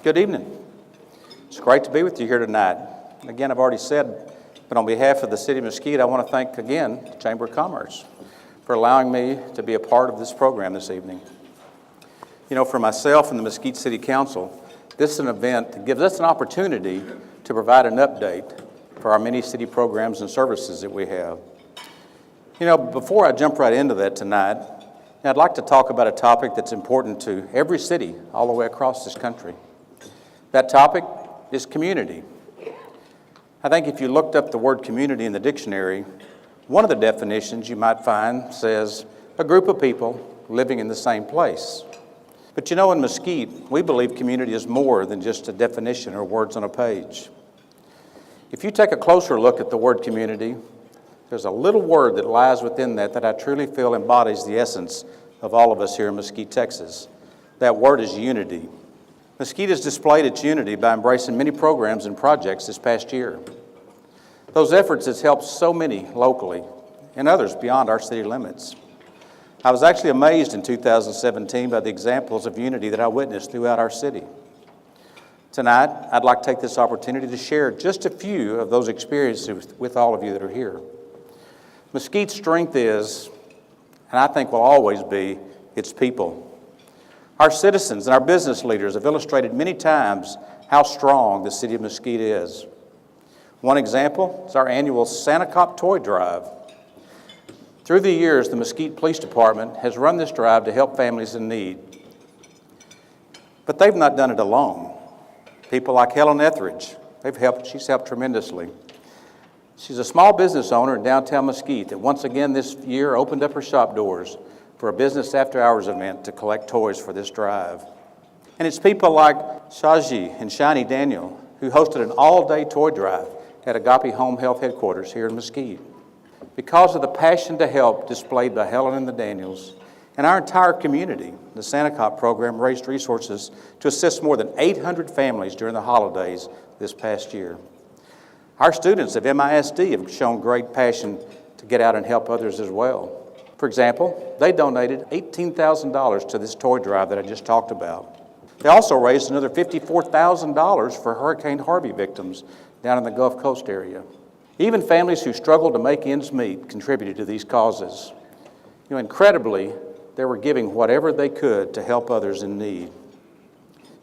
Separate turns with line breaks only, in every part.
Good evening. It's great to be with you here tonight. Again, I've already said, but on behalf of the City of Mesquite, I want to thank again the Chamber of Commerce for allowing me to be a part of this program this evening. You know, for myself and the Mesquite City Council, this is an event that gives us an opportunity to provide an update for our many city programs and services that we have. You know, before I jump right into that tonight, I'd like to talk about a topic that's important to every city all the way across this country. That topic is community. I think if you looked up the word community in the dictionary, one of the definitions you might find says a group of people living in the same place. But you know, in Mesquite, we believe community is more than just a definition or words on a page. If you take a closer look at the word community, there's a little word that lies within that I truly feel embodies the essence of all of us here in Mesquite, Texas. That word is unity. Mesquite has displayed its unity by embracing many programs and projects this past year. Those efforts have helped so many locally and others beyond our city limits. I was actually amazed in 2017 by the examples of unity that I witnessed throughout our city. Tonight, I'd like to take this opportunity to share just a few of those experiences with all of you that are here. Mesquite's strength is, and I think will always be, its people. Our citizens and our business leaders have illustrated many times how strong the city of Mesquite is. One example is our annual Santa Cop Toy Drive. Through the years, the Mesquite Police Department has run this drive to help families in need. But they've not done it alone. People like Helen Etheridge, she's helped tremendously. She's a small business owner in downtown Mesquite that once again this year opened up her shop doors for a business after-hours event to collect toys for this drive. And it's people like Shaji and Shiny Daniel who hosted an all-day toy drive at Agape Home Health Headquarters here in Mesquite. Because of the passion to help displayed by Helen and the Daniels, and our entire community, the Santa Cop program raised resources to assist more than 800 families during the holidays this past year. Our students of MISD have shown great passion to get out and help others as well. For example, they donated $18,000 to this toy drive that I just talked about. They also raised another $54,000 for Hurricane Harvey victims down in the Gulf Coast area. Even families who struggled to make ends meet contributed to these causes. You know, incredibly, they were giving whatever they could to help others in need.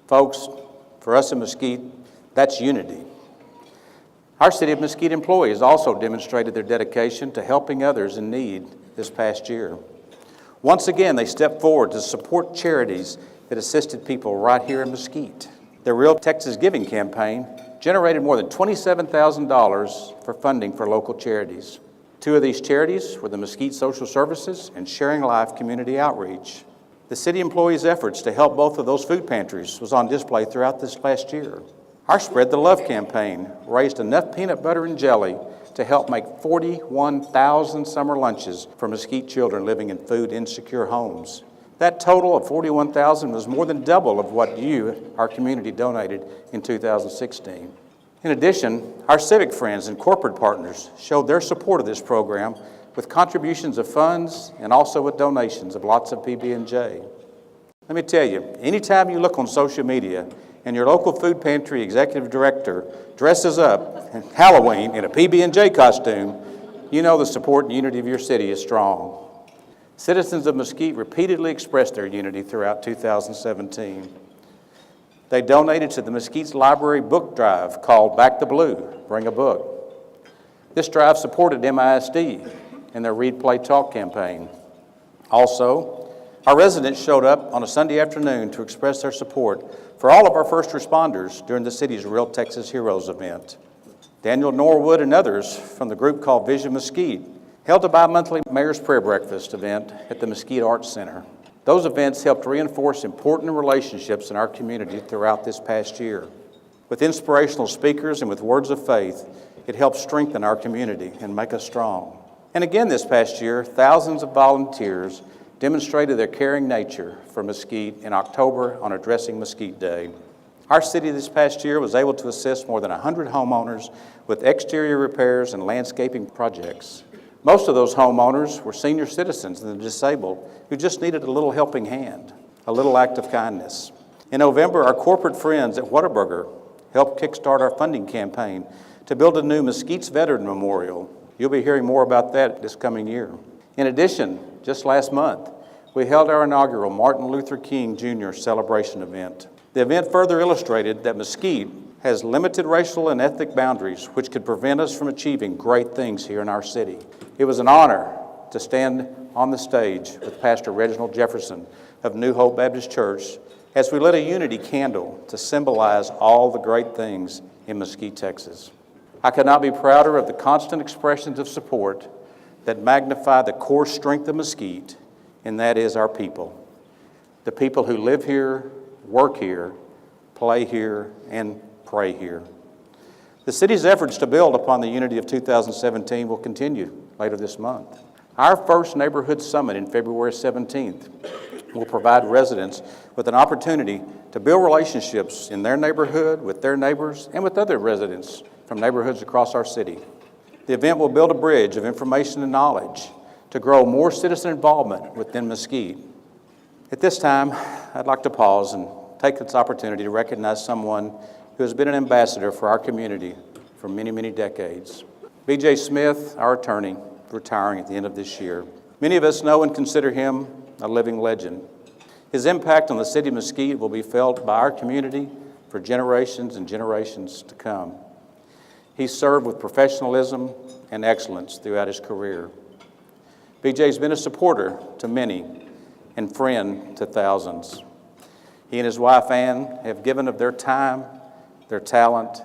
Folks, for us in Mesquite, that's unity. Our City of Mesquite employees also demonstrated their dedication to helping others in need this past year. Once again, they stepped forward to support charities that assisted people right here in Mesquite. Their Real Texas Giving campaign generated more than $27,000 for funding for local charities. Two of these charities were the Mesquite Social Services and Sharing Life Community Outreach. The city employees' efforts to help both of those food pantries was on display throughout this last year. Our Spread the Love campaign raised enough peanut butter and jelly to help make 41,000 summer lunches for Mesquite children living in food-insecure homes. That total of 41,000 was more than double of what you, our community, donated in 2016. In addition, our civic friends and corporate partners showed their support of this program with contributions of funds and also with donations of lots of PB&J. Let me tell you, anytime you look on social media and your local food pantry executive director dresses up in Halloween in a PB&J costume, you know the support and unity of your city is strong. Citizens of Mesquite repeatedly expressed their unity throughout 2017. They donated to the Mesquite's library book drive called Back the Blue, Bring a Book. This drive supported MISD in their Read, Play, Talk campaign. Also, our residents showed up on a Sunday afternoon to express their support for all of our first responders during the city's Real Texas Heroes event. Daniel Norwood and others from the group called Vision Mesquite held a bi-monthly Mayor's Prayer Breakfast event at the Mesquite Arts Center. Those events helped reinforce important relationships in our community throughout this past year. With inspirational speakers and with words of faith, it helped strengthen our community and make us strong. And again this past year, thousands of volunteers demonstrated their caring nature for Mesquite in October on Addressing Mesquite Day. Our city this past year was able to assist more than 100 homeowners with exterior repairs and landscaping projects. Most of those homeowners were senior citizens and the disabled who just needed a little helping hand, a little act of kindness. In November, our corporate friends at Whataburger helped kickstart our funding campaign to build a new Mesquite's Veteran Memorial. You'll be hearing more about that this coming year. In addition, just last month, we held our inaugural Martin Luther King Jr. celebration event. The event further illustrated that Mesquite has limited racial and ethnic boundaries which could prevent us from achieving great things here in our city. It was an honor to stand on the stage with Pastor Reginald Jefferson of New Hope Baptist Church as we lit a unity candle to symbolize all the great things in Mesquite, Texas. I could not be prouder of the constant expressions of support that magnify the core strength of Mesquite, and that is our people. The people who live here, work here, play here, and pray here. The city's efforts to build upon the unity of 2017 will continue later this month. Our first neighborhood summit in February 17th will provide residents with an opportunity to build relationships in their neighborhood, with their neighbors, and with other residents from neighborhoods across our city. The event will build a bridge of information and knowledge to grow more citizen involvement within Mesquite. At this time, I'd like to pause and take this opportunity to recognize someone who has been an ambassador for our community for many, many decades. B.J. Smith, our attorney, retiring at the end of this year. Many of us know and consider him a living legend. His impact on the city of Mesquite will be felt by our community for generations and generations to come. He served with professionalism and excellence throughout his career. B.J.'s been a supporter to many and friend to thousands. He and his wife, Ann, have given of their time, their talent,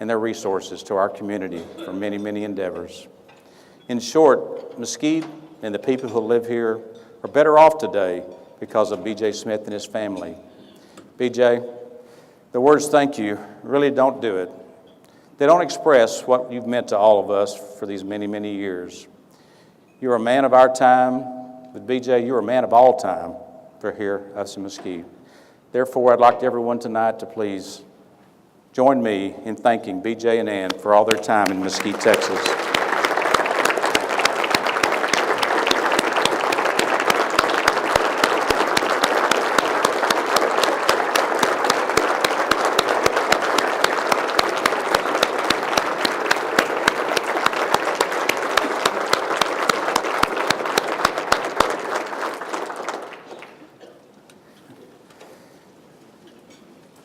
and their resources to our community for many, many endeavors. In short, Mesquite and the people who live here are better off today because of B.J. Smith and his family. B.J., the words thank you really don't do it. They don't express what you've meant to all of us for these many, many years. You're a man of our time, but B.J., you're a man of all time for here, us in Mesquite. Therefore, I'd like everyone tonight to please join me in thanking B.J. and Ann for all their time in Mesquite, Texas.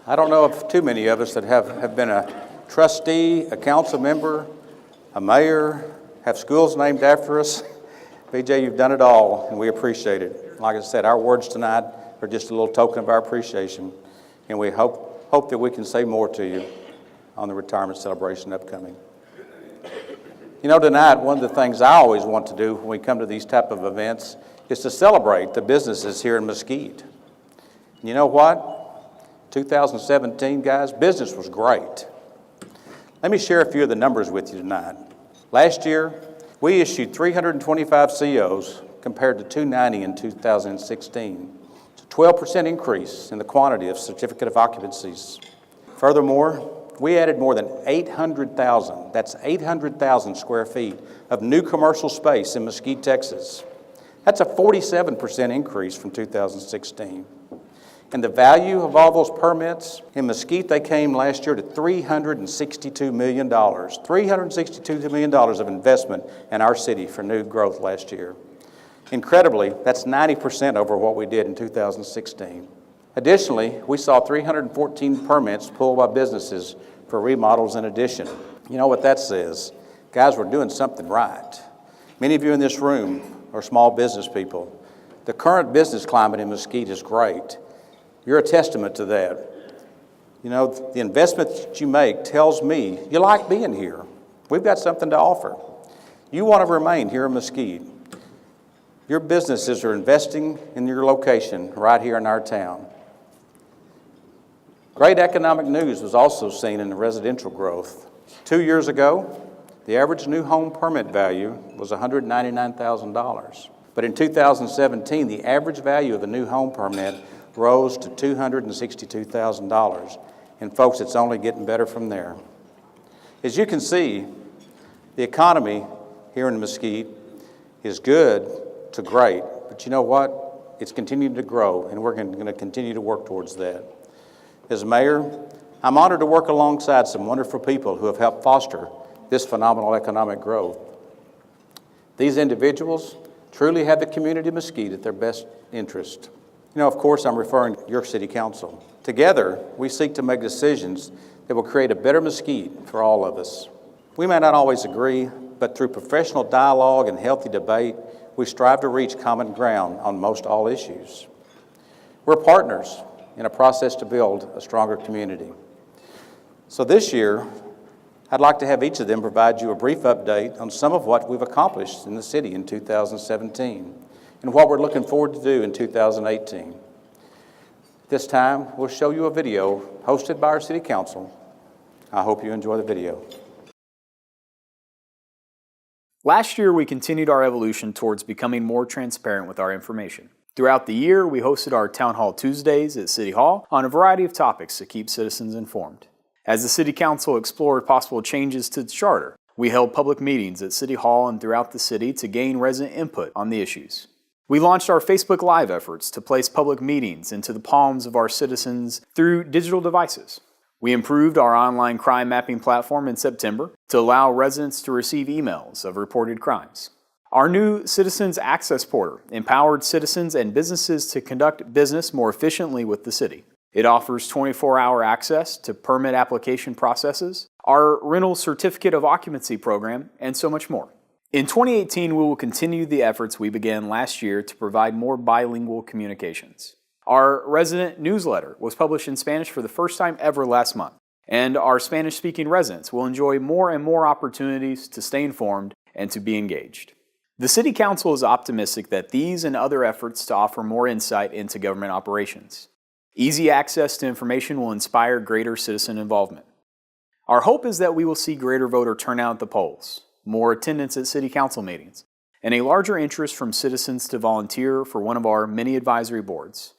I don't know of too many of us that have been a trustee, a council member, a mayor, have schools named after us. BJ, you've done it all, and we appreciate it. Like I said, our words tonight are just a little token of our appreciation, and we hope that we can say more to you on the retirement celebration upcoming. You know, tonight, one of the things I always want to do when we come to these type of events is to celebrate the businesses here in Mesquite. And you know what? 2017, guys, business was great. Let me share a few of the numbers with you tonight. Last year, we issued 325 COs compared to 290 in 2016. It's a 12% increase in the quantity of certificate of occupancies. Furthermore, we added more than 800,000, that's 800,000 square feet of new commercial space in Mesquite, Texas. That's a 47% increase from 2016. And the value of all those permits in Mesquite, they came last year to $362 million. $362 million of investment in our city for new growth last year. Incredibly, that's 90% over what we did in 2016. Additionally, we saw 314 permits pulled by businesses for remodels and addition. You know what that says? Guys, we're doing something right. Many of you in this room are small business people. The current business climate in Mesquite is great. You're a testament to that. You know, the investment that you make tells me you like being here. We've got something to offer. You want to remain here in Mesquite. Your businesses are investing in your location right here in our town. Great economic news was also seen in the residential growth. 2 years ago, the average new home permit value was $199,000. But in 2017, the average value of a new home permit rose to $262,000. And folks, it's only getting better from there. As you can see, the economy here in Mesquite is good to great. But you know what? It's continuing to grow, and we're going to continue to work towards that. As mayor, I'm honored to work alongside some wonderful people who have helped foster this phenomenal economic growth. These individuals truly have the community of Mesquite at their best interest. You know, of course, I'm referring to your city council. Together, we seek to make decisions that will create a better Mesquite for all of us. We may not always agree, but through professional dialogue and healthy debate, we strive to reach common ground on most all issues. We're partners in a process to build a stronger community. So this year, I'd like to have each of them provide you a brief update on some of what we've accomplished in the city in 2017 and what we're looking forward to do in 2018. This time, we'll show you a video hosted by our city council. I hope you enjoy the video.
Last year, we continued our evolution towards becoming more transparent with our information. Throughout the year, we hosted our Town Hall Tuesdays at City Hall on a variety of topics to keep citizens informed. As the City Council explored possible changes to the charter, we held public meetings at City Hall and throughout the city to gain resident input on the issues. We launched our Facebook Live efforts to place public meetings into the palms of our citizens through digital devices. We improved our online crime mapping platform in September to allow residents to receive emails of reported crimes. Our new Citizens Access Portal empowered citizens and businesses to conduct business more efficiently with the city. It offers 24-hour access to permit application processes, our rental certificate of occupancy program, and so much more. In 2018, we will continue the efforts we began last year to provide more bilingual communications. Our resident newsletter was published in Spanish for the first time ever last month, and our Spanish-speaking residents will enjoy more and more opportunities to stay informed and to be engaged. The City Council is optimistic that these and other efforts to offer more insight into government operations. Easy access to information will inspire greater citizen involvement. Our hope is that we will see greater voter turnout at the polls, more attendance at City Council meetings, and a larger interest from citizens to volunteer for one of our many advisory boards.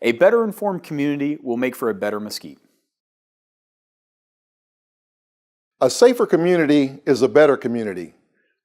A better informed community will make for a better Mesquite.
A safer community is a better community.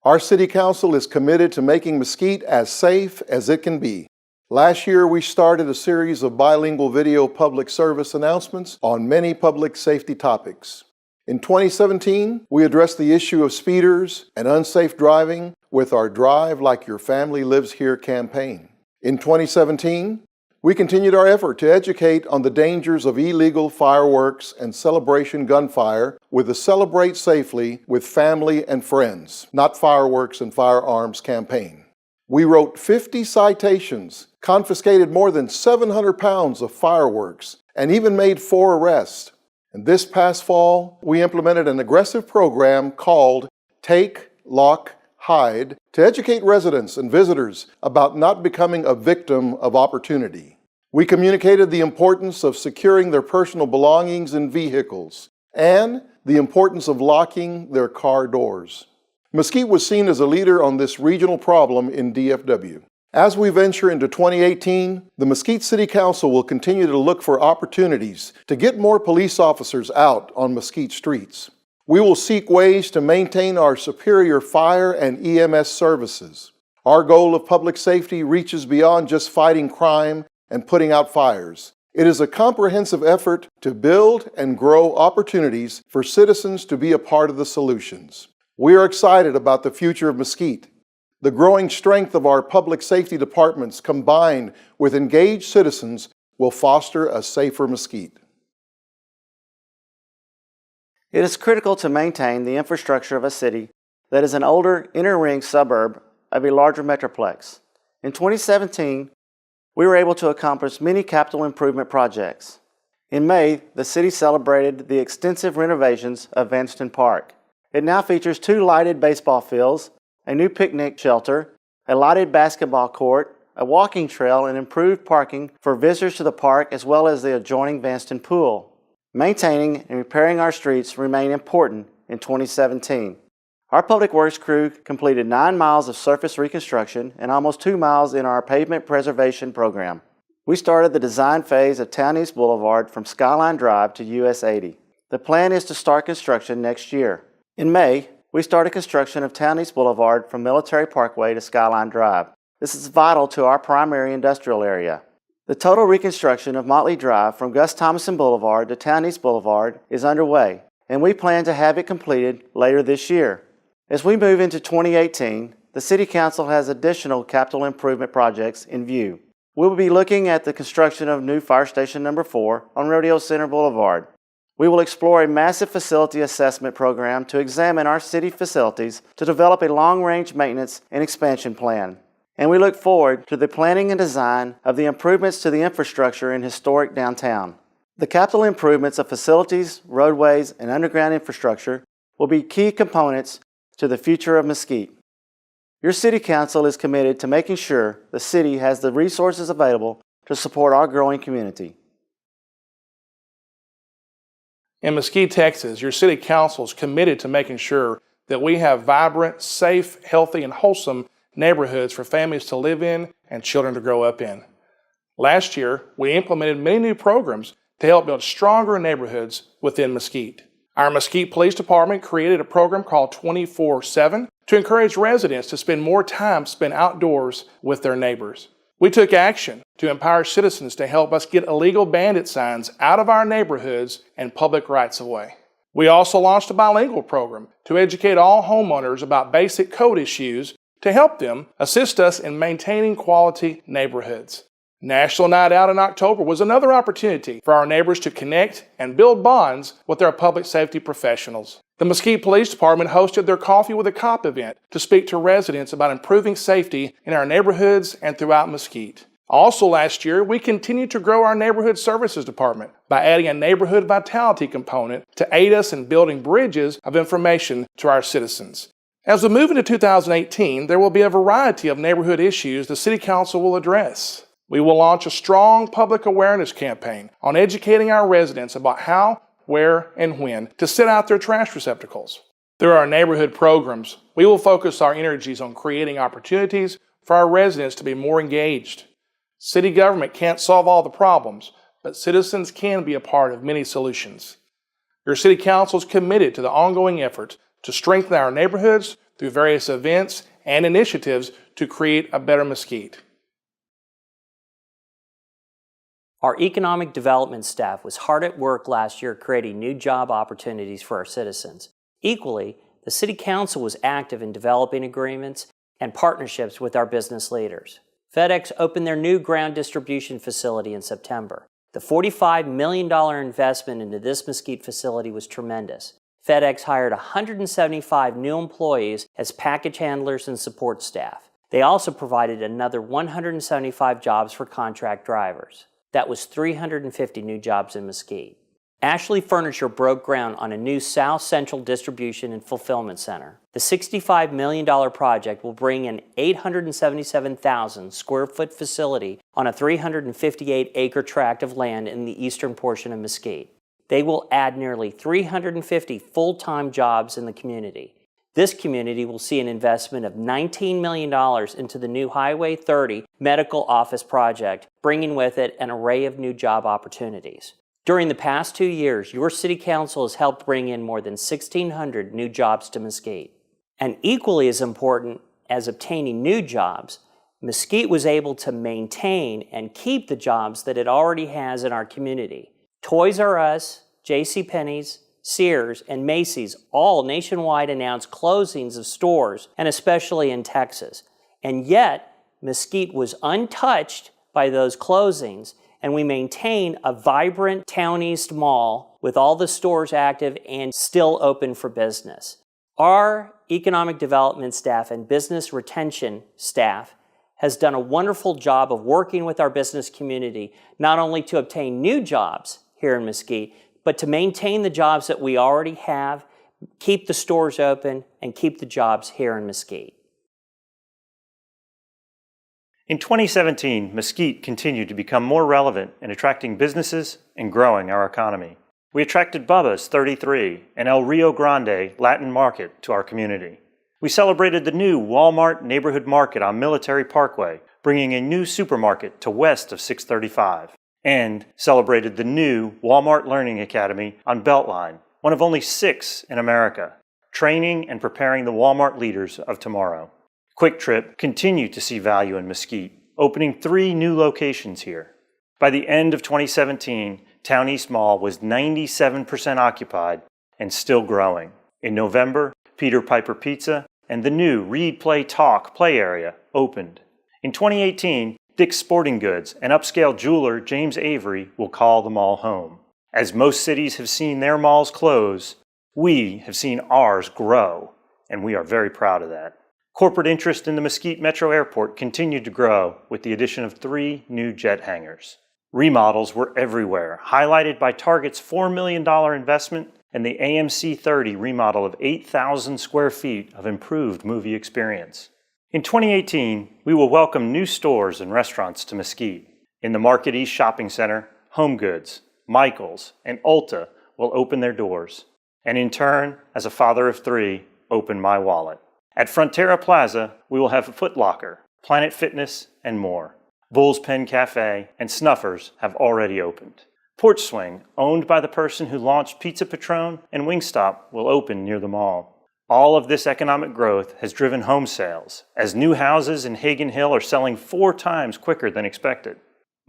Our City Council is committed to making Mesquite as safe as it can be. Last year, we started a series of bilingual video public service announcements on many public safety topics. In 2017, we addressed the issue of speeders and unsafe driving with our Drive Like Your Family Lives Here campaign. In 2017, we continued our effort to educate on the dangers of illegal fireworks and celebration gunfire with the Celebrate Safely with Family and Friends, Not Fireworks and Firearms campaign. We wrote 50 citations, confiscated more than 700 pounds of fireworks, and even made 4 arrests. And this past fall, we implemented an aggressive program called Take, Lock, Hide to educate residents and visitors about not becoming a victim of opportunity. We communicated the importance of securing their personal belongings in vehicles and the importance of locking their car doors. Mesquite was seen as a leader on this regional problem in DFW. As we venture into 2018, the Mesquite City Council will continue to look for opportunities to get more police officers out on Mesquite streets. We will seek ways to maintain our superior fire and EMS services. Our goal of public safety reaches beyond just fighting crime and putting out fires. It is a comprehensive effort to build and grow opportunities for citizens to be a part of the solutions. We are excited about the future of Mesquite. The growing strength of our public safety departments combined with engaged citizens will foster a safer Mesquite.
It is critical to maintain the infrastructure of a city that is an older inner-ring suburb of a larger metroplex. In 2017, we were able to accomplish many capital improvement projects. In May, the city celebrated the extensive renovations of Vanston Park. It now features 2 lighted baseball fields, a new picnic shelter, a lighted basketball court, a walking trail, and improved parking for visitors to the park as well as the adjoining Vanston Pool. Maintaining and repairing our streets remain important in 2017. Our Public Works crew completed 9 miles of surface reconstruction and almost 2 miles in our pavement preservation program. We started the design phase of Town East Boulevard from Skyline Drive to US 80. The plan is to start construction next year. In May, we started construction of Town East Boulevard from Military Parkway to Skyline Drive. This is vital to our primary industrial area. The total reconstruction of Motley Drive from Gus Thomason Boulevard to Town East Boulevard is underway, and we plan to have it completed later this year. As we move into 2018, the City Council has additional capital improvement projects in view. We will be looking at the construction of new Fire Station Number 4 on Rodeo Center Boulevard. We will explore a massive facility assessment program to examine our city facilities to develop a long-range maintenance and expansion plan. And we look forward to the planning and design of the improvements to the infrastructure in historic downtown. The capital improvements of facilities, roadways, and underground infrastructure will be key components to the future of Mesquite. Your City Council is committed to making sure the city has the resources available to support our growing community.
In Mesquite, Texas, your City Council is committed to making sure that we have vibrant, safe, healthy, and wholesome neighborhoods for families to live in and children to grow up in. Last year, we implemented many new programs to help build stronger neighborhoods within Mesquite. Our Mesquite Police Department created a program called 24/7 to encourage residents to spend more time spent outdoors with their neighbors. We took action to empower citizens to help us get illegal bandit signs out of our neighborhoods and public rights-of-way. We also launched a bilingual program to educate all homeowners about basic code issues to help them assist us in maintaining quality neighborhoods. National Night Out in October was another opportunity for our neighbors to connect and build bonds with our public safety professionals. The Mesquite Police Department hosted their Coffee with a Cop event to speak to residents about improving safety in our neighborhoods and throughout Mesquite. Also last year, we continued to grow our Neighborhood Services Department by adding a Neighborhood Vitality component to aid us in building bridges of information to our citizens. As we move into 2018, there will be a variety of neighborhood issues the City Council will address. We will launch a strong public awareness campaign on educating our residents about how, where, and when to set out their trash receptacles. Through our neighborhood programs, we will focus our energies on creating opportunities for our residents to be more engaged. City government can't solve all the problems, but citizens can be a part of many solutions. Your City Council is committed to the ongoing effort to strengthen our neighborhoods through various events and initiatives to create a better Mesquite.
Our economic development staff was hard at work last year creating new job opportunities for our citizens. Equally, the City Council was active in developing agreements and partnerships with our business leaders. FedEx opened their new ground distribution facility in September. The $45 million investment into this Mesquite facility was tremendous. FedEx hired 175 new employees as package handlers and support staff. They also provided another 175 jobs for contract drivers. That was 350 new jobs in Mesquite. Ashley Furniture broke ground on a new South Central Distribution and Fulfillment Center. The $65 million project will bring an 877,000 square foot facility on a 358-acre tract of land in the eastern portion of Mesquite. They will add nearly 350 full-time jobs in the community. This community will see an investment of $19 million into the new Highway 30 medical office project, bringing with it an array of new job opportunities. During the past 2 years, your City Council has helped bring in more than 1,600 new jobs to Mesquite. And equally as important as obtaining new jobs, Mesquite was able to maintain and keep the jobs that it already has in our community. Toys R Us, JCPenney's, Sears, and Macy's all nationwide announced closings of stores, and especially in Texas. And yet, Mesquite was untouched by those closings, and we maintain a vibrant Town East Mall with all the stores active and still open for business. Our economic development staff and business retention staff has done a wonderful job of working with our business community, not only to obtain new jobs here in Mesquite, but to maintain the jobs that we already have, keep the stores open, and keep the jobs here in Mesquite.
In 2017, Mesquite continued to become more relevant in attracting businesses and growing our economy. We attracted Bubba's 33 and El Rio Grande Latin Market to our community. We celebrated the new Walmart Neighborhood Market on Military Parkway, bringing a new supermarket to west of 635. And celebrated the new Walmart Learning Academy on Beltline, one of only 6 in America, training and preparing the Walmart leaders of tomorrow. Quick Trip continued to see value in Mesquite, opening 3 new locations here. By the end of 2017, Town East Mall was 97% occupied and still growing. In November, Peter Piper Pizza and the new Read, Play, Talk play area opened. In 2018, Dick's Sporting Goods and upscale jeweler James Avery will call the mall home. As most cities have seen their malls close, we have seen ours grow, and we are very proud of that. Corporate interest in the Mesquite Metro Airport continued to grow with the addition of 3 new jet hangars. Remodels were everywhere, highlighted by Target's $4 million investment and the AMC 30 remodel of 8,000 square feet of improved movie experience. In 2018, we will welcome new stores and restaurants to Mesquite. In the Market East Shopping Center, Home Goods, Michaels, and Ulta will open their doors. And in turn, as a father of 3, open my wallet. At Frontera Plaza, we will have a Foot Locker, Planet Fitness, and more. Bull's Pen Cafe and Snuffers have already opened. Porch Swing, owned by the person who launched Pizza Patron and Wingstop, will open near the mall. All of this economic growth has driven home sales, as new houses in Hagen Hill are selling 4 times quicker than expected.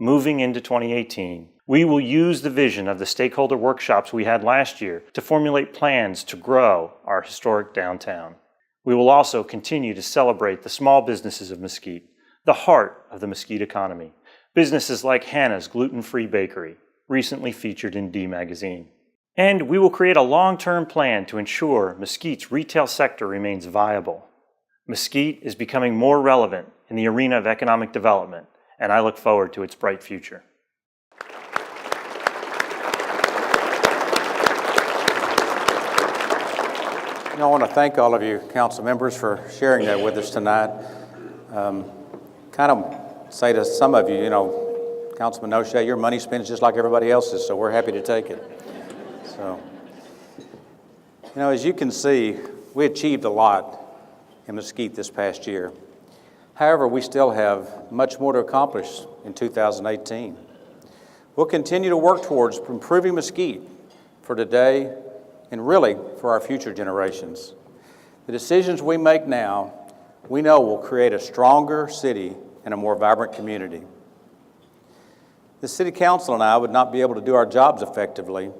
Moving into 2018, we will use the vision of the stakeholder workshops we had last year to formulate plans to grow our historic downtown. We will also continue to celebrate the small businesses of Mesquite, the heart of the Mesquite economy. Businesses like Hannah's Gluten-Free Bakery, recently featured in D Magazine. And we will create a long-term plan to ensure Mesquite's retail sector remains viable. Mesquite is becoming more relevant in the arena of economic development, and I look forward to its bright future.
I want to thank all of you council members for sharing that with us tonight. Kind of say to some of you, Councilman O'Shea, your money spends just like everybody else's, so we're happy to take it. So, as you can see, we achieved a lot in Mesquite this past year. However, we still have much more to accomplish in 2018. We'll continue to work towards improving Mesquite for today and really for our future generations. The decisions we make now, we know will create a stronger city and a more vibrant community. The City Council and I would not be able to do our jobs effectively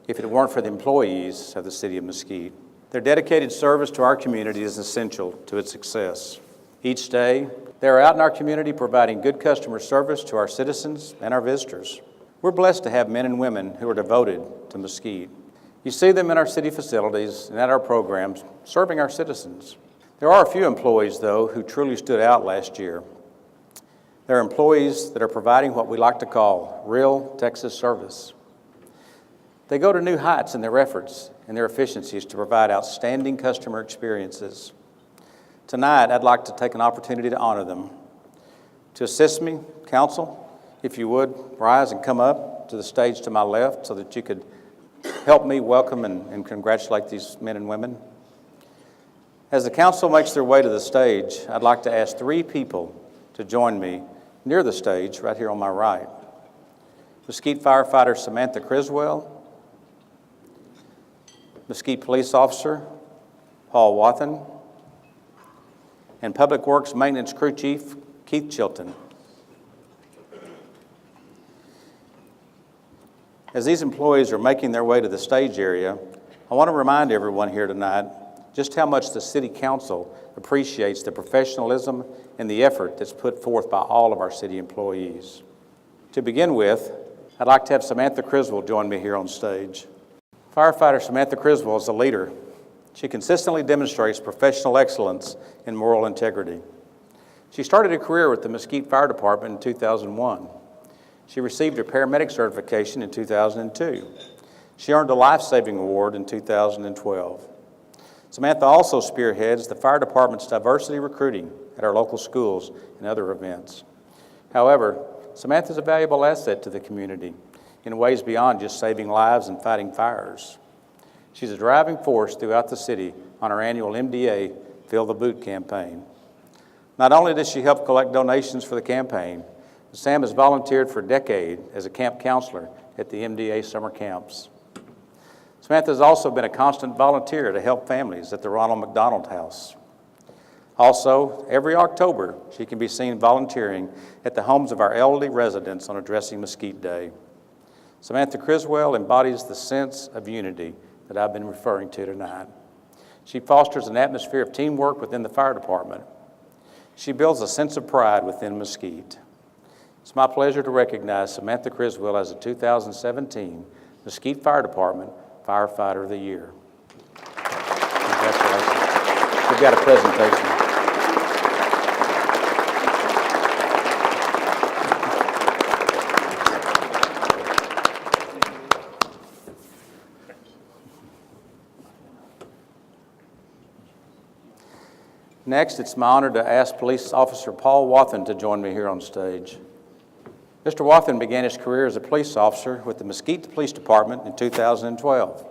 if it weren't for the employees of the City of Mesquite. Their dedicated service to our community is essential to its success. Each day, they're out in our community providing good customer service to our citizens and our visitors. We're blessed to have men and women who are devoted to Mesquite. You see them in our city facilities and at our programs, serving our citizens. There are a few employees, though, who truly stood out last year. They're employees that are providing what we like to call real Texas service. They go to new heights in their efforts and their efficiencies to provide outstanding customer experiences. Tonight, I'd like to take an opportunity to honor them. To assist me, council, if you would, rise and come up to the stage to my left so that you could help me welcome and congratulate these men and women. As the council makes their way to the stage, I'd like to ask 3 people to join me near the stage, right here on my right. Mesquite firefighter Samantha Criswell, Mesquite police officer Paul Wathen, and Public Works Maintenance Crew Chief Keith Chilton. As these employees are making their way to the stage area, I want to remind everyone here tonight just how much the City Council appreciates the professionalism and the effort that's put forth by all of our city employees. To begin with, I'd like to have Samantha Criswell join me here on stage. Firefighter Samantha Criswell is a leader. She consistently demonstrates professional excellence and moral integrity. She started a career with the Mesquite Fire Department in 2001. She received her paramedic certification in 2002. She earned a life-saving award in 2012. Samantha also spearheads the fire department's diversity recruiting at our local schools and other events. However, Samantha is a valuable asset to the community in ways beyond just saving lives and fighting fires. She's a driving force throughout the city on our annual MDA Fill the Boot campaign. Not only does she help collect donations for the campaign, but Sam has volunteered for a decade as a camp counselor at the MDA summer camps. Samantha has also been a constant volunteer to help families at the Ronald McDonald House. Also, every October, she can be seen volunteering at the homes of our elderly residents on Addressing Mesquite Day. Samantha Criswell embodies the sense of unity that I've been referring to tonight. She fosters an atmosphere of teamwork within the fire department. She builds a sense of pride within Mesquite. It's my pleasure to recognize Samantha Criswell as the 2017 Mesquite Fire Department Firefighter of the Year. Congratulations. We've got a presentation. Next, it's my honor to ask Police Officer Paul Wathen to join me here on stage. Mr. Wathen began his career as a police officer with the Mesquite Police Department in 2012.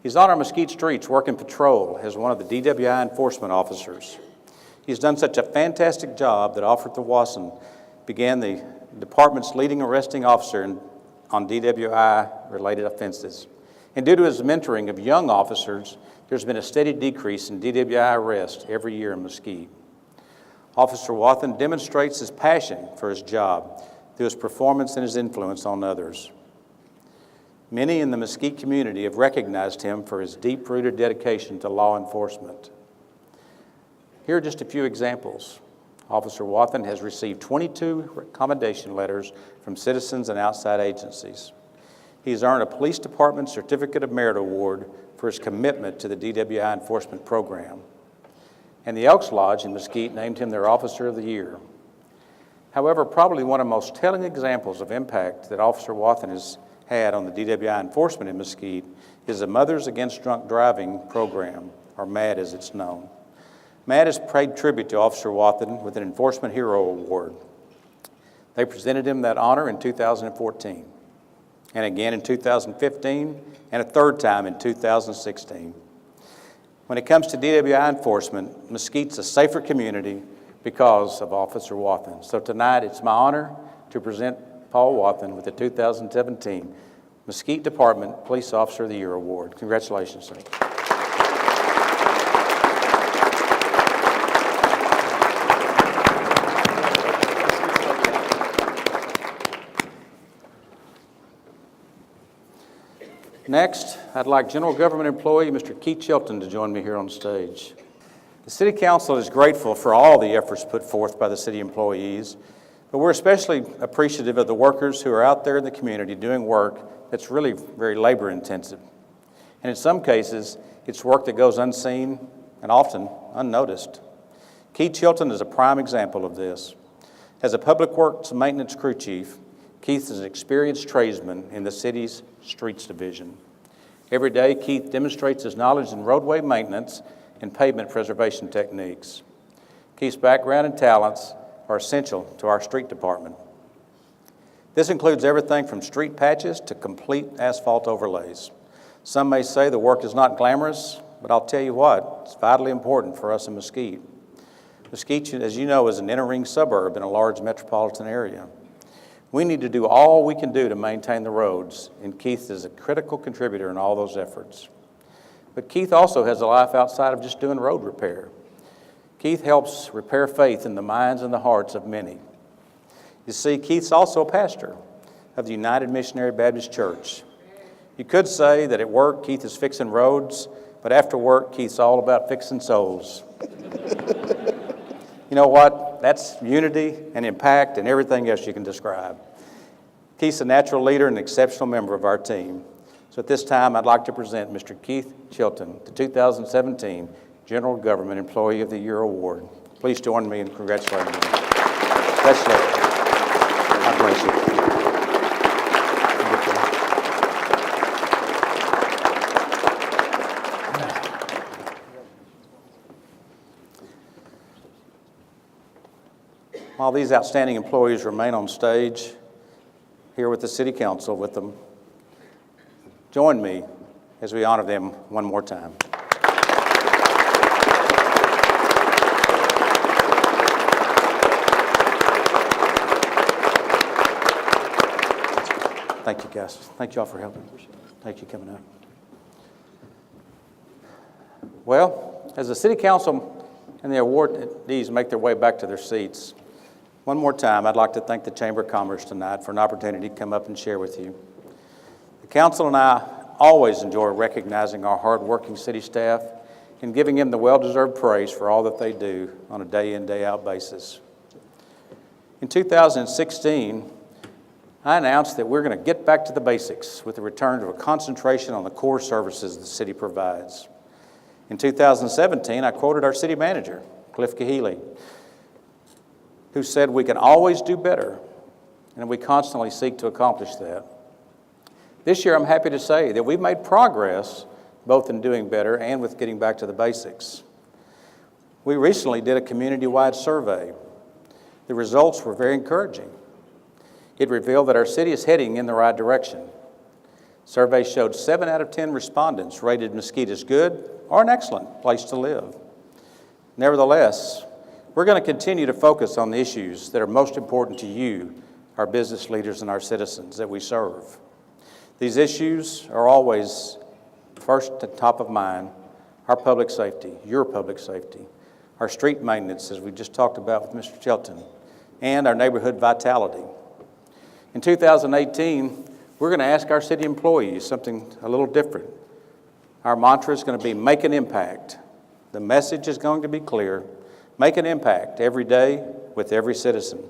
He's on our Mesquite streets working patrol as one of the DWI enforcement officers. He's done such a fantastic job that Officer Wathen began the department's leading arresting officer on DWI-related offenses. And due to his mentoring of young officers, there's been a steady decrease in DWI arrests every year in Mesquite. Officer Wathen demonstrates his passion for his job through his performance and his influence on others. Many in the Mesquite community have recognized him for his deep-rooted dedication to law enforcement. Here are just a few examples. Officer Wathen has received 22 commendation letters from citizens and outside agencies. He has earned a Police Department Certificate of Merit Award for his commitment to the DWI enforcement program. And the Elks Lodge in Mesquite named him their Officer of the Year. However, probably one of the most telling examples of impact that Officer Wathen has had on the DWI enforcement in Mesquite is the Mothers Against Drunk Driving program, or MAD as it's known. MAD has paid tribute to Officer Wathen with an Enforcement Hero Award. They presented him that honor in 2014, and again in 2015, and a third time in 2016. When it comes to DWI enforcement, Mesquite's a safer community because of Officer Wathen. So tonight, it's my honor to present Paul Wathen with the 2017 Mesquite Department Police Officer of the Year Award. Congratulations, sir. Next, I'd like General Government Employee Mr. Keith Chilton to join me here on stage. The City Council is grateful for all the efforts put forth by the city employees, but we're especially appreciative of the workers who are out there in the community doing work that's really very labor intensive. And in some cases, it's work that goes unseen and often unnoticed. Keith Chilton is a prime example of this. As a public works maintenance crew chief, Keith is an experienced tradesman in the city's streets division. Every day, Keith demonstrates his knowledge in roadway maintenance and pavement preservation techniques. Keith's background and talents are essential to our street department. This includes everything from street patches to complete asphalt overlays. Some may say the work is not glamorous, but I'll tell you what, it's vitally important for us in Mesquite. Mesquite, as you know, is an inner-ring suburb in a large metropolitan area. We need to do all we can do to maintain the roads, and Keith is a critical contributor in all those efforts. But Keith also has a life outside of just doing road repair. Keith helps repair faith in the minds and the hearts of many. You see, Keith's also a pastor of the United Missionary Baptist Church. You could say that at work, Keith is fixing roads, but after work, Keith's all about fixing souls. You know what? That's unity and impact and everything else you can describe. Keith's a natural leader and an exceptional member of our team. So at this time, I'd like to present Mr. Keith Chilton, the 2017 General Government Employee of the Year Award. Please join me in congratulating him. Congratulations. God bless you. While these outstanding employees remain on stage here with the City Council with them, join me as we honor them one more time. Thank you, guys. Thank you all for helping. Thank you for coming up. Well, as the City Council and the awardees make their way back to their seats, one more time, I'd like to thank the Chamber of Commerce tonight for an opportunity to come up and share with you. The Council and I always enjoy recognizing our hard-working city staff and giving them the well-deserved praise for all that they do on a day-in, day-out basis. In 2016, I announced that we're going to get back to the basics with a return to a concentration on the core services the city provides. In 2017, I quoted our city manager, Cliff Cahealy, who said we can always do better, and we constantly seek to accomplish that. This year, I'm happy to say that we've made progress both in doing better and with getting back to the basics. We recently did a community-wide survey. The results were very encouraging. It revealed that our city is heading in the right direction. Survey showed 7 out of 10 respondents rated Mesquite as good or an excellent place to live. Nevertheless, we're going to continue to focus on the issues that are most important to you, our business leaders and our citizens that we serve. These issues are always first at top of mind: our public safety, your public safety, our street maintenance, as we just talked about with Mr. Shelton, and our neighborhood vitality. In 2018, we're going to ask our city employees something a little different. Our mantra is going to be make an impact. The message is going to be clear: make an impact every day with every citizen.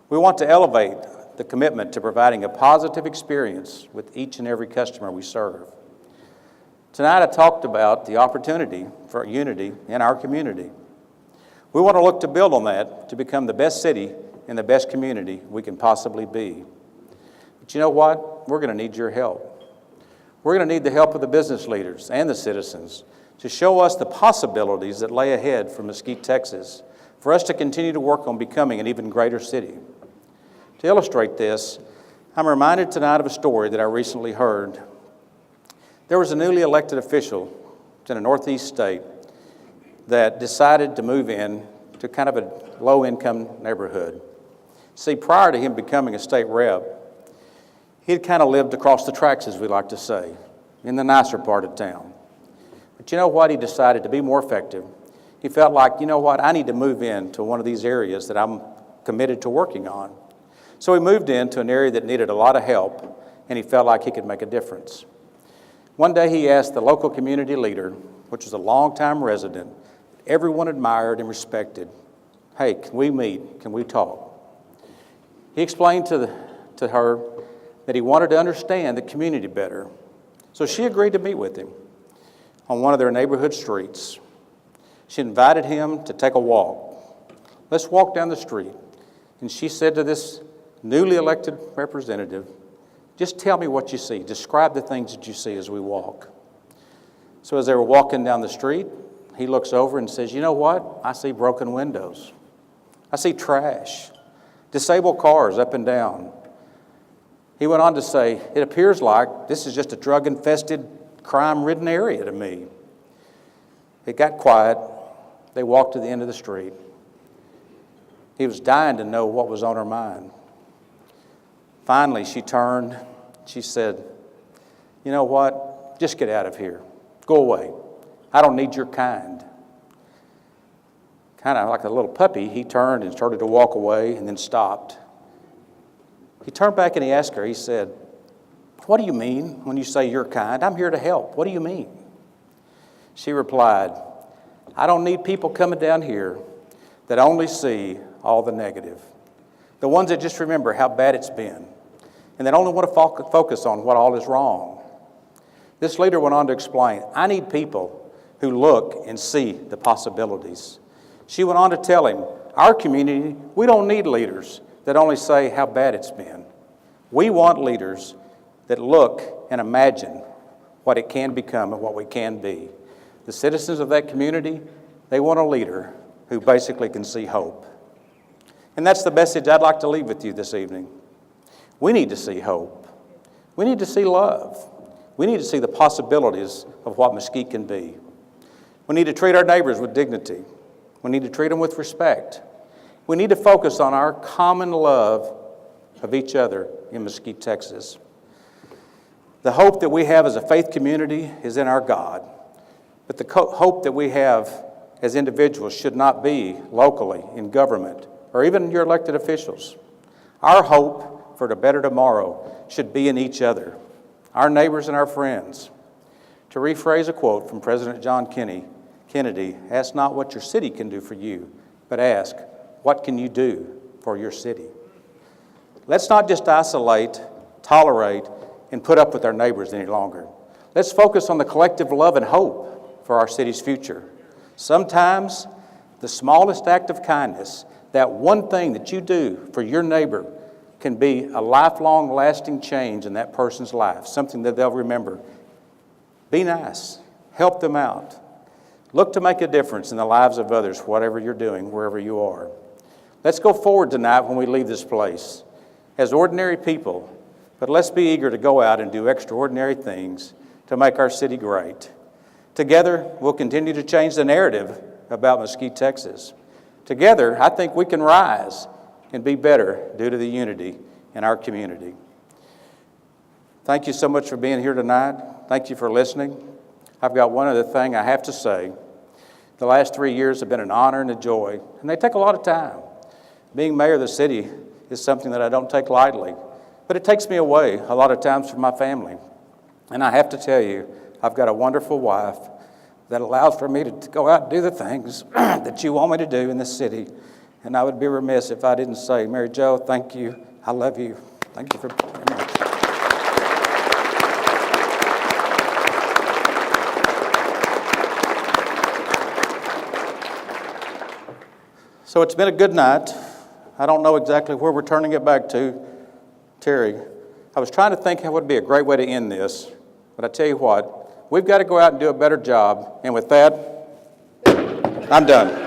We want to elevate the commitment to providing a positive experience with each and every customer we serve. Tonight I talked about the opportunity for unity in our community. We want to look to build on that to become the best city and the best community we can possibly be. But you know what? We're going to need your help. We're going to need the help of the business leaders and the citizens to show us the possibilities that lay ahead for Mesquite, Texas, for us to continue to work on becoming an even greater city. To illustrate this, I'm reminded tonight of a story that I recently heard. There was a newly elected official in a northeast state that decided to move in to kind of a low-income neighborhood. See, prior to him becoming a state rep, he'd kind of lived across the tracks, as we like to say, in the nicer part of town. But you know what? He decided to be more effective. He felt like, you know what? I need to move into one of these areas that I'm committed to working on. So he moved into an area that needed a lot of help, and he felt like he could make a difference. One day he asked the local community leader, which was a longtime resident, everyone admired and respected, hey, can we meet? Can we talk? He explained to her that he wanted to understand the community better. So she agreed to meet with him on one of their neighborhood streets. She invited him to take a walk. Let's walk down the street. And she said to this newly elected representative, just tell me what you see. Describe the things that you see as we walk. So as they were walking down the street, he looks over and says, you know what? I see broken windows. I see trash, disabled cars up and down. He went on to say, it appears like this is just a drug-infested, crime-ridden area to me. It got quiet. They walked to the end of the street. He was dying to know what was on her mind. Finally, she turned. She said, you know what? Just get out of here. Go away. I don't need your kind. Kind of like a little puppy, he turned and started to walk away and then stopped. He turned back and he asked her, he said, what do you mean when you say you're kind? I'm here to help. What do you mean? She replied, I don't need people coming down here that only see all the negative. The ones that just remember how bad it's been and that only want to focus on what all is wrong. This leader went on to explain, I need people who look and see the possibilities. She went on to tell him, our community, we don't need leaders that only say how bad it's been. We want leaders that look and imagine what it can become and what we can be. The citizens of that community, they want a leader who basically can see hope. And that's the message I'd like to leave with you this evening. We need to see hope. We need to see love. We need to see the possibilities of what Mesquite can be. We need to treat our neighbors with dignity. We need to treat them with respect. We need to focus on our common love of each other in Mesquite, Texas. The hope that we have as a faith community is in our God. But the hope that we have as individuals should not be locally in government or even your elected officials. Our hope for a better tomorrow should be in each other, our neighbors and our friends. To rephrase a quote from President John Kennedy, ask not what your city can do for you, but ask, what can you do for your city? Let's not just isolate, tolerate, and put up with our neighbors any longer. Let's focus on the collective love and hope for our city's future. Sometimes the smallest act of kindness, that one thing that you do for your neighbor, can be a lifelong, lasting change in that person's life, something that they'll remember. Be nice. Help them out. Look to make a difference in the lives of others, whatever you're doing, wherever you are. Let's go forward tonight when we leave this place as ordinary people, but let's be eager to go out and do extraordinary things to make our city great. Together, we'll continue to change the narrative about Mesquite, Texas. Together, I think we can rise and be better due to the unity in our community. Thank you so much for being here tonight. Thank you for listening. I've got one other thing I have to say. The last 3 years have been an honor and a joy, and they take a lot of time. Being mayor of the city is something that I don't take lightly, but it takes me away a lot of times from my family. And I have to tell you, I've got a wonderful wife that allows for me to go out and do the things that you want me to do in this city. And I would be remiss if I didn't say, Mary Jo, thank you. I love you. Thank you very much. So it's been a good night. I don't know exactly where we're turning it back to. Terry, I was trying to think how would be a great way to end this, but I tell you what, we've got to go out and do a better job. And with that, I'm done.